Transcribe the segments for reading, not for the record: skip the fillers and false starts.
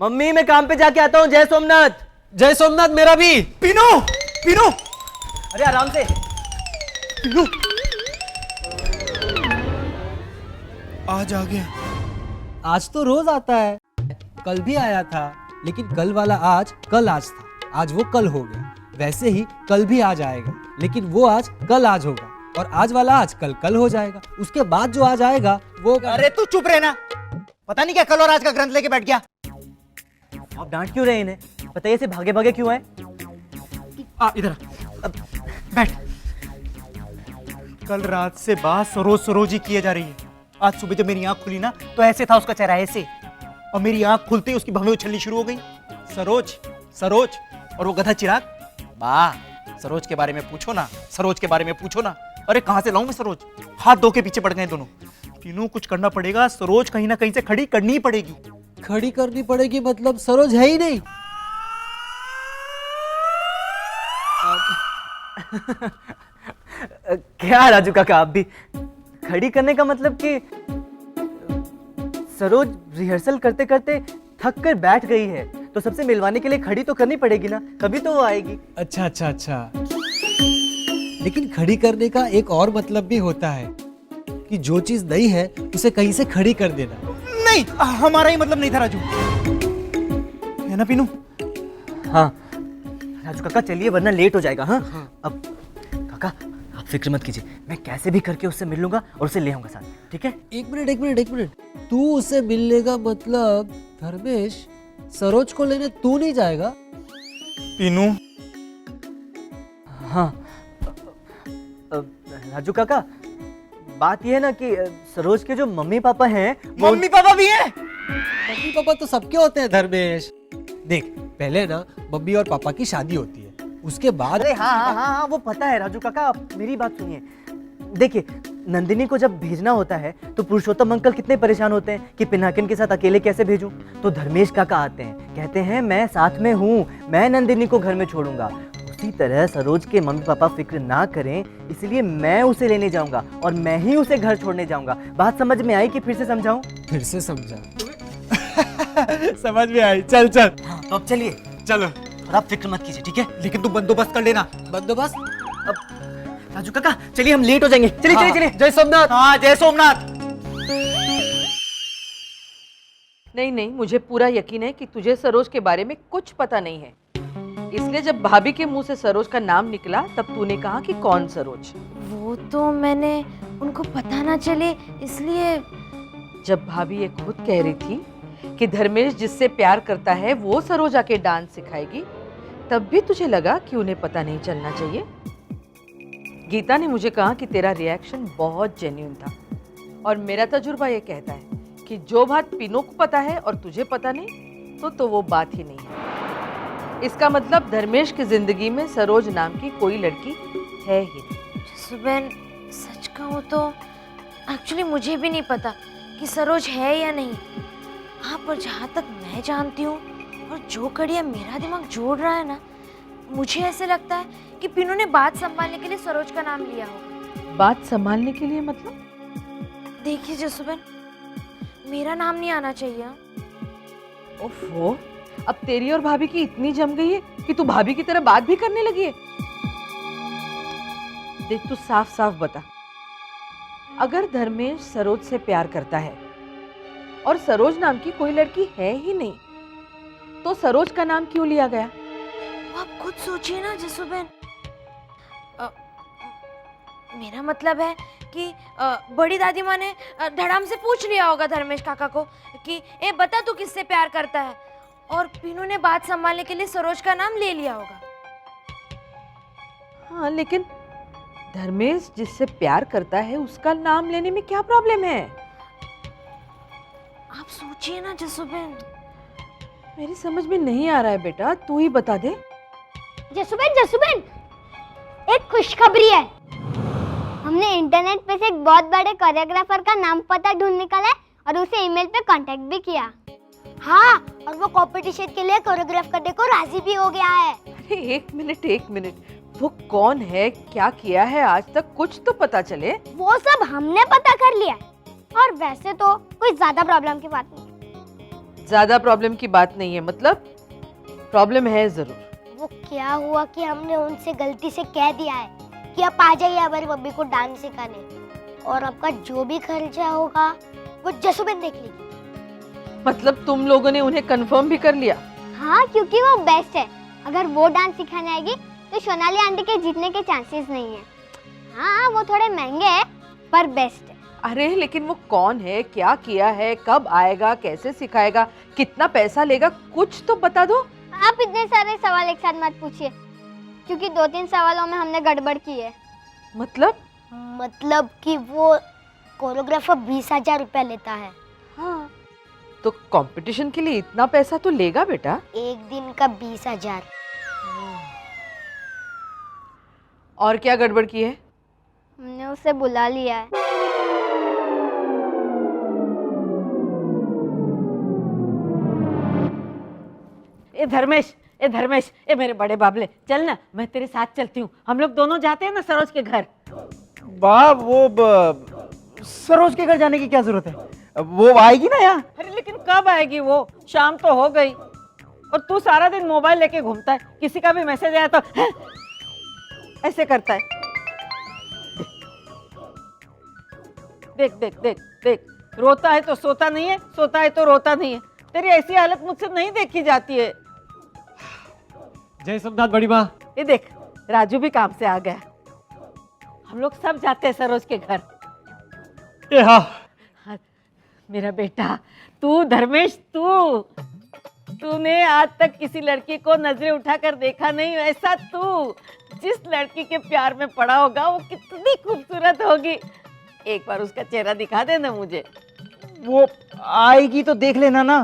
Mummy मैं काम पे जाके आता हूँ। जय सोमनाथ। जय सोमनाथ मेरा भी। पीनू पीनू, अरे आराम से। पीनू आज आ गया। आज तो रोज आता है, कल भी आया था, लेकिन कल वाला आज कल आज था, आज वो कल हो गया। वैसे ही कल भी आज आएगा, लेकिन वो आज कल आज होगा, और आज वाला आज कल कल हो जाएगा। उसके बाद जो आज आएगा वो अरे तू चुप रहना, पता नहीं क्या कल और आज का ग्रंथ लेके बैठ गया। आप डांट क्यों रहे इन्हें? बताइए से भागे भागे क्यों आए? आ इधर अब बैठ। कल रात से बात सरोज सरोज ही किए जा रही है। आज सुबह जब मेरी आंख खुली ना तो ऐसे था उसका चेहरा, ऐसे, और मेरी आंख खुलते ही उसकी भवें उछलनी शुरू हो गई। सरोज सरोज, और वो गधा चिराग। वाह, सरोज के बारे में पूछो ना, सरोज के बारे में पूछो ना। अरे कहां से लाऊं मैं सरोज? हाथ धो के पीछे पड़ गए दोनों। तीनों कुछ करना पड़ेगा, सरोज कहीं ना कहीं से खड़ी करनी ही पड़ेगी। खड़ी करनी पड़ेगी मतलब सरोज है ही नहीं। क्या राजू काका, आप भी खड़ी करने का मतलब कि सरोज रिहर्सल करते करते थक कर बैठ गई है, तो सबसे मिलवाने के लिए खड़ी तो करनी पड़ेगी ना, कभी तो वो आएगी। अच्छा अच्छा अच्छा, लेकिन खड़ी करने का एक और मतलब भी होता है कि जो चीज नहीं है उसे कहीं से खड़ी कर देना। नहीं, हमारा ही मतलब नहीं था राजू, है ना पीनू? हाँ राजू काका चलिए, वरना लेट हो जाएगा। हाँ, अब काका आप फिक्र मत कीजिए, मैं कैसे भी करके उससे मिल लूंगा और उसे ले आऊंगा साथ, ठीक है? एक मिनट एक मिनट एक मिनट, तू उससे मिलने का मतलब धर्मेश सरोज को लेने तू नहीं जाएगा? पीनू हाँ राजू काका, बात यह है ना कि सरोज के जो मम्मी पापा हैं वो... मम्मी पापा भी हैं? मम्मी पापा तो सबके होते हैं धर्मेश। देख, पहले ना मम्मी और पापा की शादी होती है, उसके बाद... अरे हाँ हाँ हाँ हाँ, वो पता है राजू काका, आप मेरी बात सुनिए। देखिए, नंदिनी को जब भेजना होता है तो पुरुषोत्तम अंकल कितने परेशान होते हैं कि पिनाकिन के साथ अकेले कैसे भेजूं। तो धर्मेश काका आते हैं, कहते हैं मैं साथ में हूँ, मैं नंदिनी को घर में छोड़ूंगा। उसी तरह सरोज के मम्मी पापा फिक्र ना करें, इसलिए मैं उसे लेने जाऊंगा और मैं ही उसे घर छोड़ने जाऊंगा। बात समझ में आई कि फिर से समझाऊं? फिर से समझा। समझ में आई, चल चल। हाँ, तो अब चलिए, चलो। और आप फिक्र मत कीजिए, ठीक है? लेकिन तू बंदोबस्त कर लेना। बंदोबस्त? अब राजू काका चलिए, हम लेट हो जाएंगे। चलिए हाँ, चलिए चलिए। जय सोमनाथ। हाँ जय सोमनाथ। नहीं नहीं, मुझे पूरा यकीन है कि तुझे सरोज के बारे में कुछ पता नहीं है, इसलिए जब भाभी के मुंह से सरोज का नाम निकला तब तूने कहा कि कौन सरोज? वो तो मैंने उनको पता ना चले इसलिए। जब भाभी ये खुद कह रही थी कि धर्मेश जिससे प्यार करता है वो सरोज आके डांस सिखाएगी, तब भी तुझे लगा कि उन्हें पता नहीं चलना चाहिए। गीता ने मुझे कहा कि तेरा रिएक्शन बहुत जेन्युइन था, और मेरा तजुर्बा ये कहता है कि जो बात पीनू को पता है और तुझे पता नहीं तो वो बात ही नहीं है। इसका मतलब धर्मेश की जिंदगी में सरोज नाम की कोई लड़की है ही नहीं। सुबह सच कहूँ तो एक्चुअली मुझे भी नहीं पता कि सरोज है या नहीं। हाँ, पर जहाँ तक मैं जानती हूँ और जो कड़िया मेरा दिमाग जोड़ रहा है ना, मुझे ऐसे लगता है कि पीनू ने बात संभालने के लिए सरोज का नाम लिया होगा। बात संभालने के लिए मतलब? देखिए जसुबेन, मेरा नाम नहीं आना चाहिए। ओफो, अब तेरी और भाभी की इतनी जम गई है कि तू भाभी की तरह बात भी करने लगी है। देख, तू साफ साफ बता, अगर धर्मेश सरोज से प्यार करता है और सरोज नाम की कोई लड़की है ही नहीं, तो सरोज का नाम क्यों लिया गया? आप खुद सोचिए ना जसुबेन। मेरा मतलब है कि बड़ी दादी माँ ने धड़ाम से पूछ लिया होगा धर्मेश काका को कि ए बता तू किससे प्यार करता है, और पीनू ने बात संभालने के लिए सरोज का नाम ले लिया होगा। हाँ, लेकिन धर्मेश जिससे प्यार करता है उसका नाम लेने में क्या प्रॉब्लम है? आप सोचिए ना जसुबेन। मेरी समझ में नहीं आ रहा है बेटा, तू ही बता दे। जसुबेन जसुबेन, एक खुशखबरी है। हमने इंटरनेट पे से एक बहुत बड़े कोरियोग्राफर का नाम पता ढूंढ निकाला है और उसे ईमेल पे कांटेक्ट भी किया। हाँ, और वो कंपटीशन के लिए कोरियोग्राफ करने को राजी भी हो गया है। अरे एक मिनट, वो कौन है, क्या किया है आज तक, कुछ तो पता चले। वो सब हमने पता कर लिया है, और वैसे तो कोई ज्यादा प्रॉब्लम की बात नहीं है। ज्यादा प्रॉब्लम की बात नहीं है, मतलब प्रॉब्लम है जरूर। वो क्या हुआ कि हमने उनसे गलती से कह दिया है कि आप आ जाइए हमारी मम्मी को डांस सिखाने, और आपका जो भी खर्चा होगा वो जसुबेन देख लेगी। मतलब तुम लोगों ने उन्हें कंफर्म भी कर लिया? हाँ, क्योंकि वो बेस्ट है। अगर वो डांस सिखाने आएगी तो सोनाली आंटी के जीतने के चांसेस नहीं है। हाँ, वो थोड़े महंगे हैं पर बेस्ट है। अरे लेकिन वो कौन है, क्या किया है, कब आएगा, कैसे सिखाएगा, कितना पैसा लेगा, कुछ तो बता दो। आप इतने सारे सवाल एक साथ मत पूछिए, क्योंकि 2-3 सवालों में हमने गड़बड़ की है। मतलब कि वो कोरियोग्राफर 20,000 रुपया लेता है। हाँ, तो कंपटीशन के लिए इतना पैसा तो लेगा बेटा। एक दिन का 20,000। और क्या गड़बड़ की है? हमने उसे बुला लिया है। ए धर्मेश, ए मेरे बड़े बाबले, चल ना, मैं तेरे साथ चलती हूँ। हम लोग दोनों जाते हैं ना सरोज के घर। बाप, सरोज के घर जाने की क्या जरूरत है? वो आएगी ना यहाँ। अरे लेकिन कब आएगी वो? शाम तो हो गई और तू सारा दिन मोबाइल लेके घूमता है। किसी का भी मैसेज आया तो ऐसे करता है। देख देख देख देख, रोता है तो सोता नहीं है, सोता है तो रोता नहीं है। तेरी ऐसी हालत मुझसे नहीं देखी जाती है। जय सोमनाथ बड़ी माँ। ये देख, राजू भी काम से आ गया। हम लोग सब जाते हैं सरोज के घर। हाँ, मेरा बेटा, तू धर्मेश, तूने आज तक किसी लड़की को नजरें उठाकर देखा नहीं। ऐसा तू जिस लड़की के प्यार में पड़ा होगा वो कितनी खूबसूरत होगी। एक बार उसका चेहरा दिखा देना मुझे। वो आएगी तो देख लेना ना।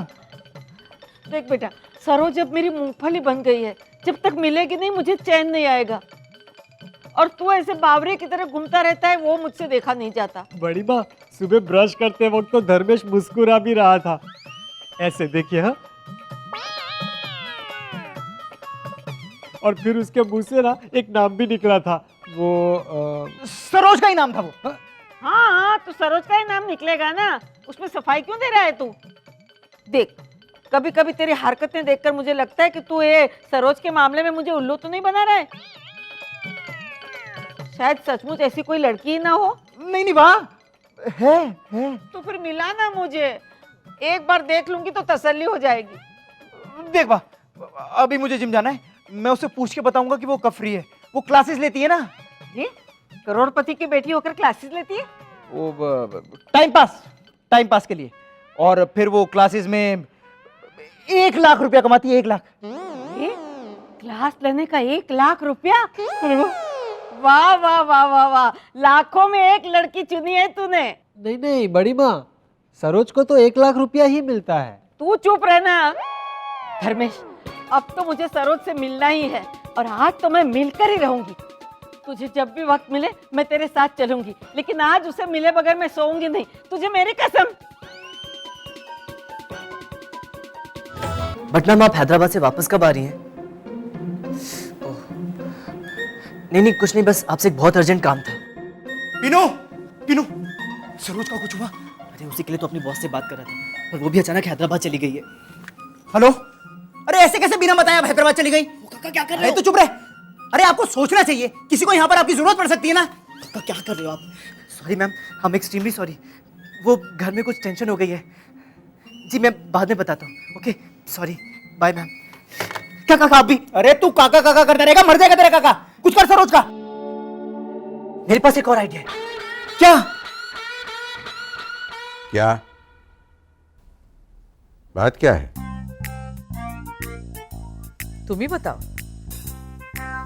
देख बेटा, सरोज अब मेरी मूंगफली बन गई है। जब तक मिलेगी नहीं मुझे चैन नहीं आएगा। और तू ऐसे बावरे की तरह घूमता रहता है, वो मुझसे देखा नहीं जाता। बड़ी माँ, सुबह ब्रश करते वक्त तो धर्मेश मुस्कुरा भी रहा था, ऐसे देखिए। हाँ, और फिर उसके मुंह से ना एक नाम भी निकला था, वो सरोज का ही नाम था वो। हाँ, तो सरोज का ही नाम निकलेगा ना। उसमें सफाई क्यों दे रहा है तू? देख, कभी कभी तेरी हरकतें देखकर मुझे लगता है कि तू ये सरोज के मामले में मुझे उल्लू तो नहीं बना रहा है। शायद सचमुच ऐसी कोई लड़की ही ना हो। नहीं वाह, है। तो फिर मिला ना मुझे। एक बार देख लूंगी तो तसल्ली हो जाएगी। देख वाह, अभी मुझे जिम जाना है। मैं उससे पूछ के बताऊंगा कि वो कब फ्री है। वो क्लासेस लेती है ना। ये करोड़पति की बेटी होकर क्लासेस लेती है? वो टाइम पास के लिए। और फिर वो क्लासेस में 1 लाख रुपया कमाती है। 1 लाख। ये क्लास लेने का 1 लाख रुपया? वाह वाह वाह वाह वाह, लाखों में एक लड़की चुनी है तूने। नहीं नहीं बड़ी माँ, सरोज को तो 1 लाख रुपया ही मिलता है। तू चुप रहना धर्मेश। अब तो मुझे सरोज से मिलना ही है, और आज तो मैं मिलकर ही रहूंगी। तुझे जब भी वक्त मिले मैं तेरे साथ चलूंगी, लेकिन आज उसे मिले बगैर मैं सोऊंगी नहीं, तुझे मेरी कसम। बट मैम, आप हैदराबाद से वापस कब आ रही हैं? नहीं, कुछ नहीं, बस आपसे एक बहुत अर्जेंट काम था। पिनो, सरोज का कुछ हुआ? अरे उसी के लिए तो अपनी बॉस से बात कर रहा था, पर वो भी अचानक हैदराबाद चली गई है। हेलो? अरे ऐसे कैसे बिना बताए आप हैदराबाद चली गई? काका क्या कर रहे अरे हो? तो चुप रहे। अरे आपको सोचना चाहिए, किसी को यहाँ पर आपकी जरूरत पड़ सकती है ना। काका क्या कर रहे हो आप? सॉरी मैम, हम एक्सट्रीमली सॉरी। वो घर में कुछ टेंशन हो गई है। जी मैं बाद में बताता हूँ। Okay, sorry, bye ma'am. क्या काका आप भी? अरे तू काका करता रहेगा, मर जाएगा तेरा काका। कुछ कर सरोज का। मेरे पास एक और आइडिया है। क्या बात क्या है? तुम ही बताओ।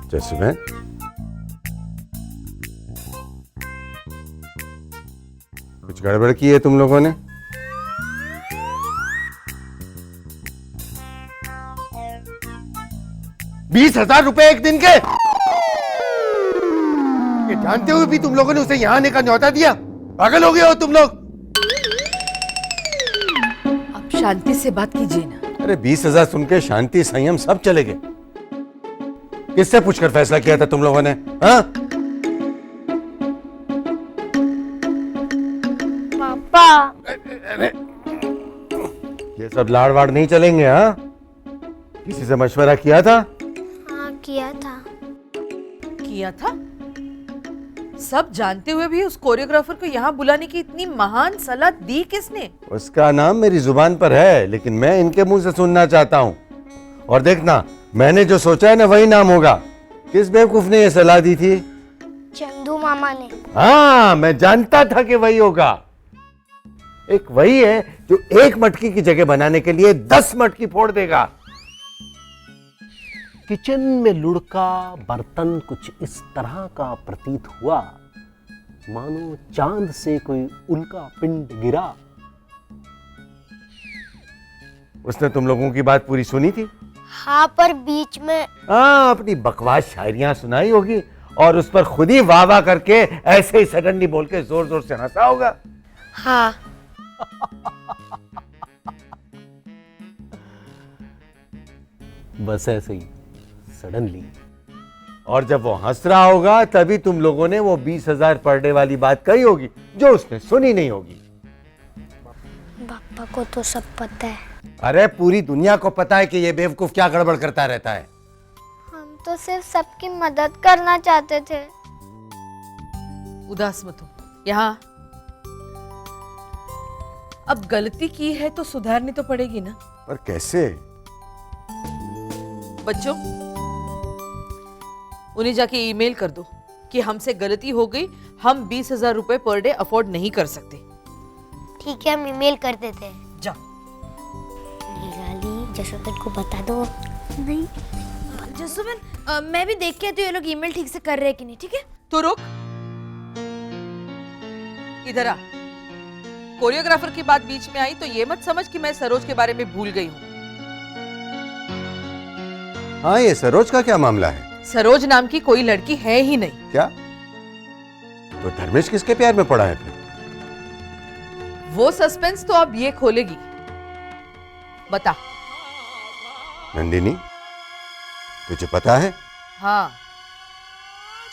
जसुबेन, कुछ गड़बड़ की है तुम लोगों ने? ₹20,000 एक दिन के? ये जानते हुए भी तुम लोगों ने उसे यहाँ आने का न्योता दिया? पागल हो गए हो तुम लोग? आप शांति से बात कीजिए ना। अरे 20,000 सुन के शांति संयम सब चले गए। किससे पूछकर फैसला किया था तुम लोगों ने? हाँ? पापा, ये सब लाड़ वाड़ नहीं चलेंगे। हाँ, किसी से मशवरा किया था? हाँ किया था। किया था? सब जानते हुए भी उस कोरियोग्राफर को यहाँ बुलाने की इतनी महान सलाह दी किसने? उसका नाम मेरी जुबान पर है, लेकिन मैं इनके मुंह से सुनना चाहता हूँ। और देखना, मैंने जो सोचा है ना वही नाम होगा। किस बेवकूफ ने ये सलाह दी थी? चंदू मामा ने। हाँ, मैं जानता था कि वही होगा। एक वही है जो एक मटकी की जगह बनाने के लिए 10 मटकी फोड़ देगा। किचन में लुढ़का बर्तन कुछ इस तरह का प्रतीत हुआ, मानो चांद से कोई उल्का पिंड गिरा। उसने तुम लोगों की बात पूरी सुनी थी? हाँ, पर बीच में। हाँ, अपनी बकवास शायरियां सुनाई होगी और उस पर खुद ही वाह वाह करके ऐसे ही सडनली बोल के जोर जोर से हंसा होगा। हाँ। बस ऐसे ही सडनली। और जब वो हंस रहा होगा तभी तुम लोगों ने वो 20,000 पर डे वाली बात कही होगी जो उसने सुनी नहीं होगी। पापा को तो सब पता है। अरे पूरी दुनिया को पता है कि ये बेवकूफ क्या गड़बड़ करता रहता है। हम तो सिर्फ सबकी मदद करना चाहते थे। उदास मत हो। यहाँ अब गलती की है तो सुधारनी तो पड़ेगी ना। पर कैसे? बच्चों, उन्हें जाके ईमेल कर दो कि हमसे गलती हो गई, हम 20,000 रुपए पर डे अफोर्ड नहीं कर सकते। ठीक है, हम ईमेल कर देते हैं। जा। निराली, जसोबेन को बता दो। नहीं जसोबेन, मैं भी देख के आती हूँ ये लोग ईमेल ठीक से कर रहे हैं कि नहीं। ठीक है, तो रुक, इधर आ। कोरियोग्राफर की बात बीच में आई तो ये मत समझ कि मैं सरोज के बारे में भूल गई हूँ। हाँ, ये सरोज का क्या मामला है? सरोज नाम की कोई लड़की है ही नहीं। क्या? तो धर्मेश किसके प्यार में पड़ा है फिर? वो सस्पेंस तो अब ये खोलेगी। बता। नंदिनी, तुझे पता है? हाँ,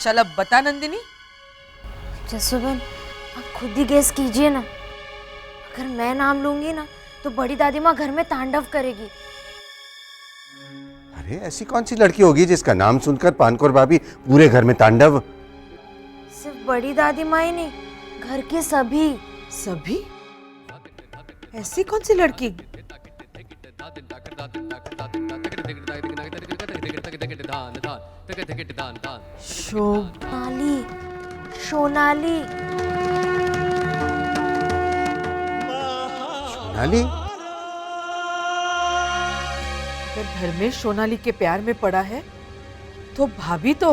चल अब बता नंदिनी। जसोबेन, आप खुद ही गेस कीजिए ना। अगर मैं नाम लूंगी ना तो बड़ी दादी माँ घर में तांडव करेगी। अरे ऐसी कौन सी लड़की होगी जिसका नाम सुनकर पानकोर भाभी पूरे घर में तांडव? सिर्फ बड़ी दादी माँ ही नहीं, घर के सभी। सभी? ऐसी कौन सी लड़की? सोनाली, सोनाली। नाली? अगर धर्मेश सोनाली के प्यार में पड़ा है तो भाभी तो।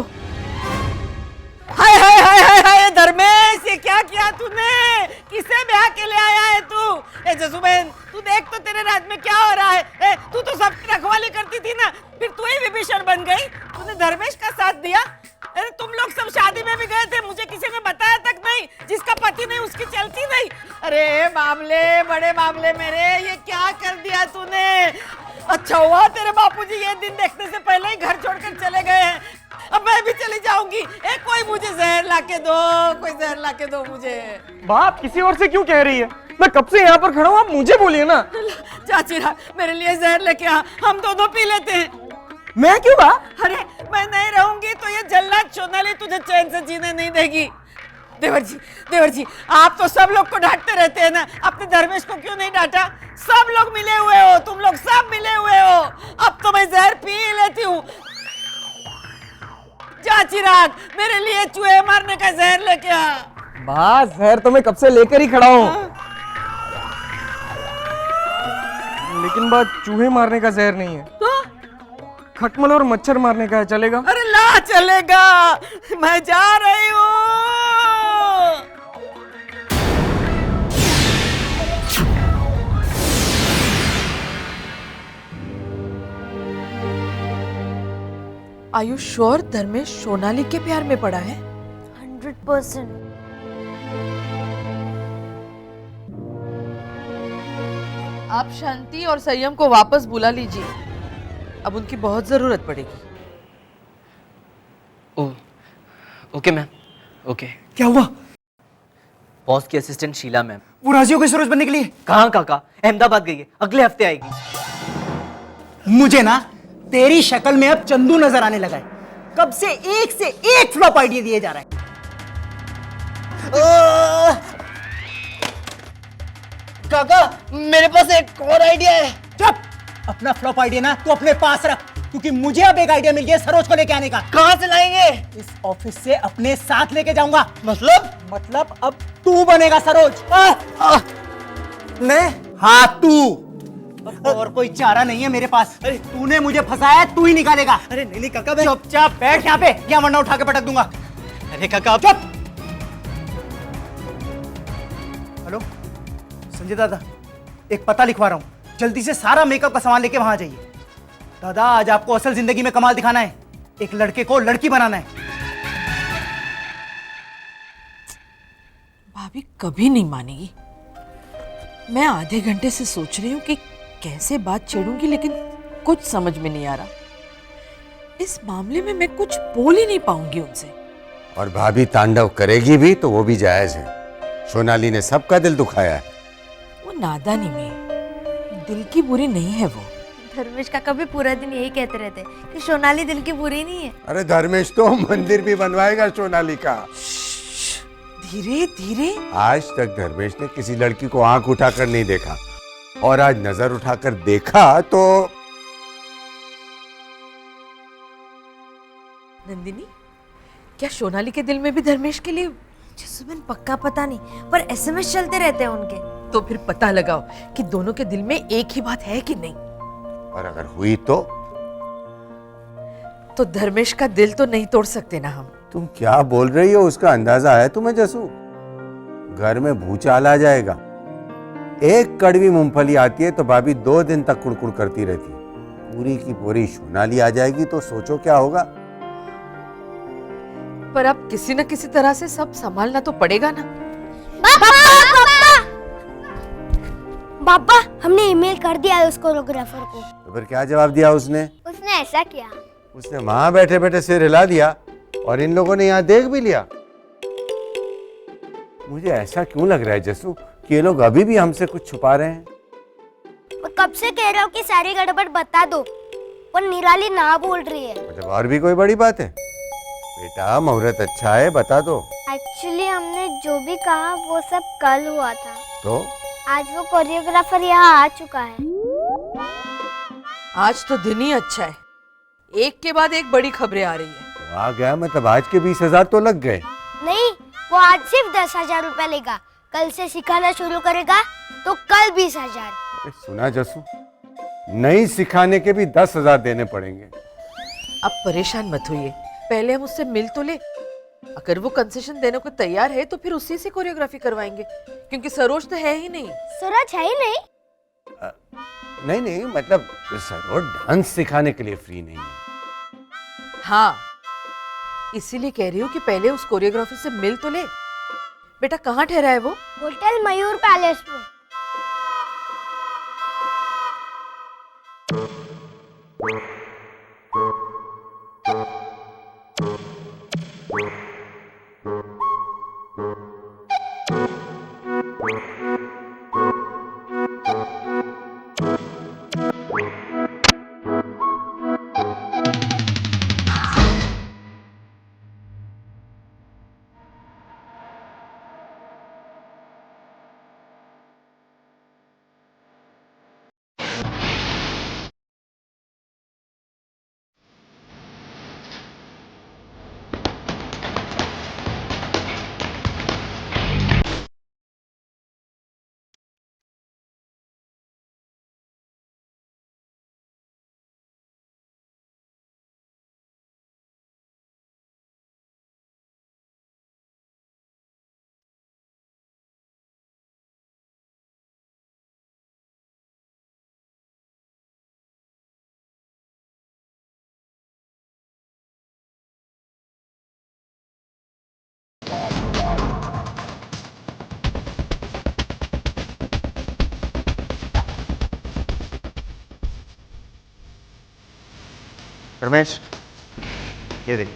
हाय हाय हाय हाय हाय धर्मेश, ये क्या किया तूने? किसे ब्याह के लिए आया है तू? ए जसुबेन, तू देख तो तेरे राज में क्या हो रहा है। ए, तू तो सबकी रखवाली करती थी ना, फिर तू ही विभीषण बन गई। तूने धर्मेश का साथ दिया। अरे तुम लोग सब शादी में भी गए थे, मुझे किसी ने बताया तक नहीं। जिसका पति नहीं उसकी चलती नहीं। अरे मामले, बड़े मामले मेरे, ये क्या कर दिया तूने? अच्छा हुआ तेरे बापूजी ये दिन देखने से पहले ही घर छोड़कर चले गए हैं। अब मैं भी चली जाऊंगी। कोई मुझे जहर लाके दो, कोई जहर लाके दो मुझे। बाप किसी और से क्यों कह रही है? मैं कब से यहाँ पर खड़ा हूँ, आप मुझे बोलिए ना। चाची मेरे लिए जहर लेके आ, हम दोनों पी लेते हैं। मैं क्यों बा? अरे मैं नहीं रहूंगी तो ये जल्लाद सोनाली तुझे चैन से जीने नहीं देगी। देवर जी, आप तो सब लोग को डांटते रहते हैं ना, अपने धर्मेश को क्यों नहीं डांटा? सब लोग मिले हुए हो, तुम लोग सब मिले हुए हो। अब तो मैं जहर पी लेती हूँ। जा चिराग, मेरे लिए चूहे मारने का जहर लेके आ। बस जहर तो मैं कब से लेकर ही खड़ा हूँ। लेकिन बात चूहे मारने का जहर नहीं है, खटमल और मच्छर मारने का है। चलेगा? अरे ला चलेगा, मैं जा रही हूँ। Are you sure Dharmesh Sonali के प्यार में पड़ा है? 100%। आप शांति और संयम को वापस बुला लीजिए, अब उनकी बहुत जरूरत पड़ेगी। Okay ma'am, okay. क्या हुआ? बॉस की असिस्टेंट शीला मैम। वो राजी हो गई सरोज बनने के लिए? कहाँ काका, अहमदाबाद गई है, अगले हफ्ते आएगी। मुझे ना तेरी शक्ल में अब चंदू नजर आने लगा है। कब से एक फ्लॉप आइडिया दिए जा रहा है। काका मेरे पास एक और आइडिया है। चुप! अपना फ्लॉप आइडिया ना तू अपने पास रख, क्योंकि मुझे अब एक आइडिया मिल गया सरोज को लेके आने का। कहाँ से लाएंगे? इस ऑफिस से अपने साथ लेके जाऊंगा। मतलब अब तू बनेगा सरोज। मैं? हाँ तू। और कोई चारा नहीं है मेरे पास। तूने मुझे फंसाया, तू ही निकालेगा। अरे नहीं काका, मैं चुपचाप बैठ यहाँ पे, या वरना उठा के पटक दूंगा। अरे काका चुप! हेलो संजय दादा, एक पता लिखवा रहा हूँ, जल्दी से सारा मेकअप का सामान लेके वहां जाइए। दादा आज आपको असल जिंदगी में कमाल दिखाना है, एक लड़के को लड़की बनाना है। भाभी कभी नहीं मानेगी। मैं आधे घंटे से सोच रही हूँ कि कैसे बात छेड़ूंगी, लेकिन कुछ समझ में नहीं आ रहा। इस मामले में मैं कुछ बोल ही नहीं पाऊंगी उनसे। और भाभी तांडव करेगी भी तो वो भी जायज है। सोनाली ने सबका दिल दुखाया है। वो नादानी में, दिल की बुरी नहीं है वो। धर्मेश काका भी पूरा दिन यही कहते रहते कि सोनाली दिल की बुरी नहीं है। अरे धर्मेश तो मंदिर भी बनवाएगा सोनाली का। धीरे धीरे। आज तक धर्मेश ने किसी लड़की को आंख उठाकर नहीं देखा, और आज नजर उठाकर देखा तो। नंदिनी, क्या सोनाली के दिल में भी धर्मेश के लिए? जसुबेन पक्का पता नहीं, पर एसएमएस चलते रहते हैं उनके। तो फिर पता लगाओ कि दोनों के दिल में एक ही बात है कि नहीं। और अगर हुई तो धर्मेश का दिल तो नहीं तोड़ सकते ना हम। तुम क्या बोल रही हो? उसका अंदाजा है तुम्हें जसू? घर में भूचाल आ जाएगा। एक कड़वी मूंगफली आती है तो भाभी 2 दिन तक कुड़कुड़ करती रहती है। पूरी की पूरी सोनाली आ जाएगी तो सोचो क्या होगा। पर अब किसी न किसी तरह से सब संभालना तो पड़ेगा ना। पापा हमने ईमेल कर दिया है उस कोरियोग्राफर को। तो फिर क्या जवाब दिया उसने? उसने ऐसा किया, उसने वहां बैठे बैठे सिर हिला दिया और इन लोगों ने यहाँ देख भी लिया। मुझे ऐसा क्यों लग रहा है जसू कि ये लोग अभी भी हमसे कुछ छुपा रहे हैं। मैं कब से कह रहा हूँ कि सारी गड़बड़ बता दो, पर निराली ना बोल रही है। मतलब और भी कोई बड़ी बात है? बेटा मुहूर्त अच्छा है, बता दो। एक्चुअली हमने जो भी कहा वो सब कल हुआ था। तो आज वो कोरियोग्राफर यहाँ आ चुका है। आज तो दिन ही अच्छा है, एक के बाद एक बड़ी खबरें आ रही है। वो आ गया, मतलब आज के 20,000 तो लग गए। नहीं, वो आज सिर्फ 10,000 रुपए लेगा। कल से सिखाना शुरू करेगा तो कल 20,000। अरे सुना जसू, नहीं सिखाने के भी 10,000 देने पड़ेंगे। अब परेशान मत होइए, पहले हम उससे मिल तो ले। अगर वो कंसेशन देने को तैयार है तो फिर उसी से कोरियोग्राफी करवाएंगे, क्योंकि सरोज तो है ही नहीं। सूरज है ही नहीं। नहीं मतलब सरोज डांस सिखाने के लिए फ्री नहीं है। हाँ, इसीलिए कह रही हूँ कि पहले उस कोरियोग्राफर से मिल तो ले। बेटा कहाँ ठहरा है वो? होटल मयूर पैलेस में। रमेश, ये देख।